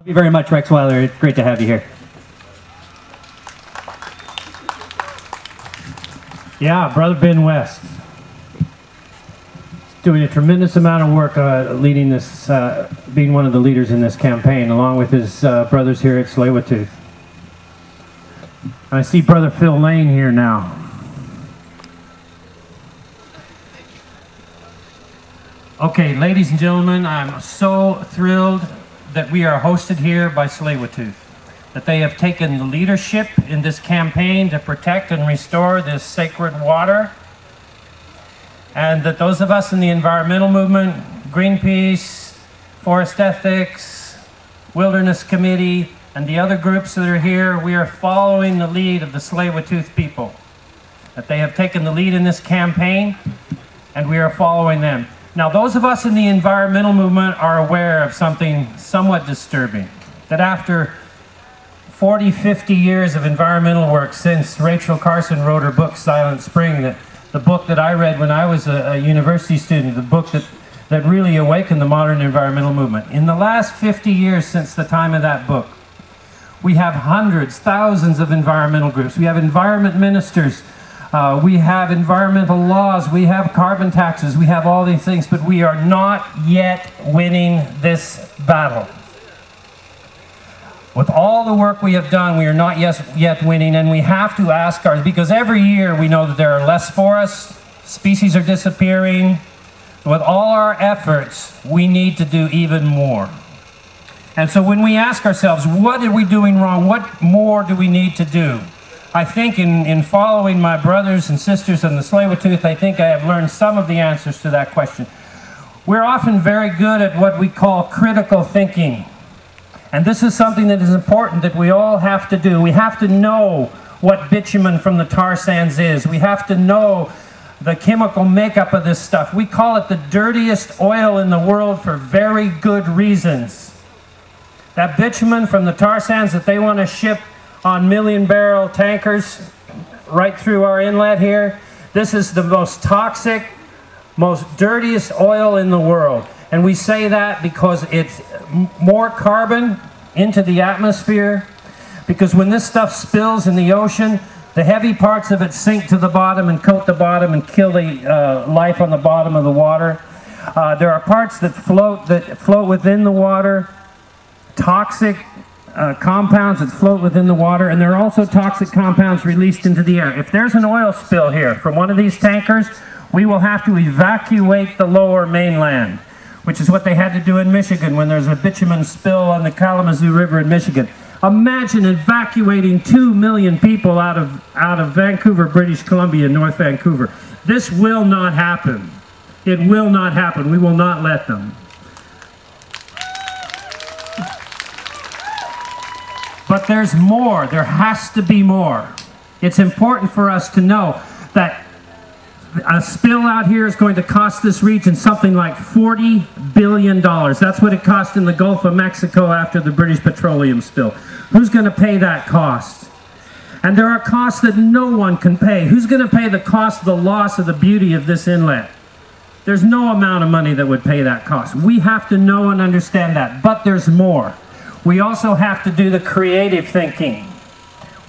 you very much, Rex Weyler. It's great to have you here. Yeah, Brother Ben West. Doing a tremendous amount of work leading this, being one of the leaders in this campaign, along with his brothers here at Tsleil Waututh. I see Brother Phil Lane here now. Okay, ladies and gentlemen, I'm so thrilled that we are hosted here by Tsleil Waututh, that they have taken the leadership in this campaign to protect and restore this sacred water, and that those of us in the environmental movement, Greenpeace, Forest Ethics, Wilderness Committee, and the other groups that are here, we are following the lead of the Tsleil Waututh people. That they have taken the lead in this campaign, and we are following them. Now, those of us in the environmental movement are aware of something somewhat disturbing. That after 40, 50 years of environmental work since Rachel Carson wrote her book, Silent Spring, the book that I read when I was a university student, the book that really awakened the modern environmental movement. In the last 50 years since the time of that book, we have hundreds, thousands of environmental groups. We have environment ministers. We have environmental laws. We have carbon taxes. We have all these things, but we are not yet winning this battle. With all the work we have done, we are not yet winning, and we have to ask ourselves, because every year we know that there are less forests, species are disappearing. With all our efforts, we need to do even more. And so when we ask ourselves, what are we doing wrong? What more do we need to do? I think in following my brothers and sisters in the Tsleil Waututh, I think I have learned some of the answers to that question. We're often very good at what we call critical thinking. And this is something that is important that we all have to do. We have to know what bitumen from the tar sands is. We have to know the chemical makeup of this stuff. We call it the dirtiest oil in the world for very good reasons. That bitumen from the tar sands that they want to ship on million-barrel tankers right through our inlet here, this is the most toxic, most dirtiest oil in the world. And we say that because it's more carbon into the atmosphere, because when this stuff spills in the ocean, the heavy parts of it sink to the bottom and coat the bottom and kill the life on the bottom of the water. There are parts that float within the water, toxic compounds that float within the water, and there are also toxic compounds released into the air. If there's an oil spill here from one of these tankers, we will have to evacuate the lower mainland, which is what they had to do in Michigan when there's a bitumen spill on the Kalamazoo River in Michigan. Imagine evacuating 2 million people out of Vancouver, British Columbia, North Vancouver. This will not happen. It will not happen. We will not let them. But there's more. There has to be more. It's important for us to know that a spill out here is going to cost this region something like $40 billion. That's what it cost in the Gulf of Mexico after the British petroleum spill. Who's going to pay that cost? And there are costs that no one can pay. Who's going to pay the cost of the loss of the beauty of this inlet? There's no amount of money that would pay that cost. We have to know and understand that. But there's more. We also have to do the creative thinking.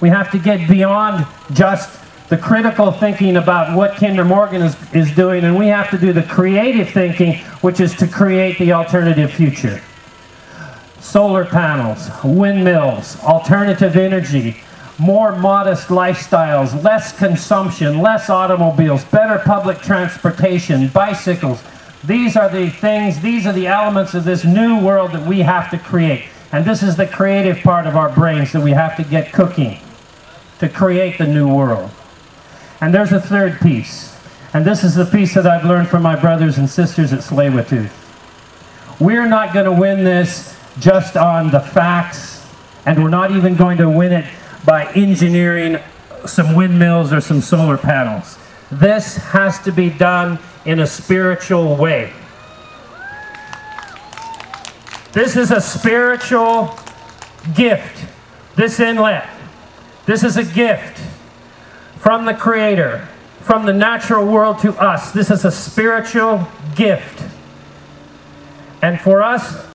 We have to get beyond just the critical thinking about what Kinder Morgan is doing, and we have to do the creative thinking, which is to create the alternative future. Solar panels, windmills, alternative energy, more modest lifestyles, less consumption, less automobiles, better public transportation, bicycles. These are the things, these are the elements of this new world that we have to create. And this is the creative part of our brains that we have to get cooking to create the new world. And there's a third piece. And this is the piece that I've learned from my brothers and sisters at Tsleil Waututh. We're not going to win this just on the facts, and we're not even going to win it by engineering some windmills or some solar panels. This has to be done in a spiritual way. This is a spiritual gift, this inlet. This is a gift from the Creator, from the natural world to us. This is a spiritual gift. And for us,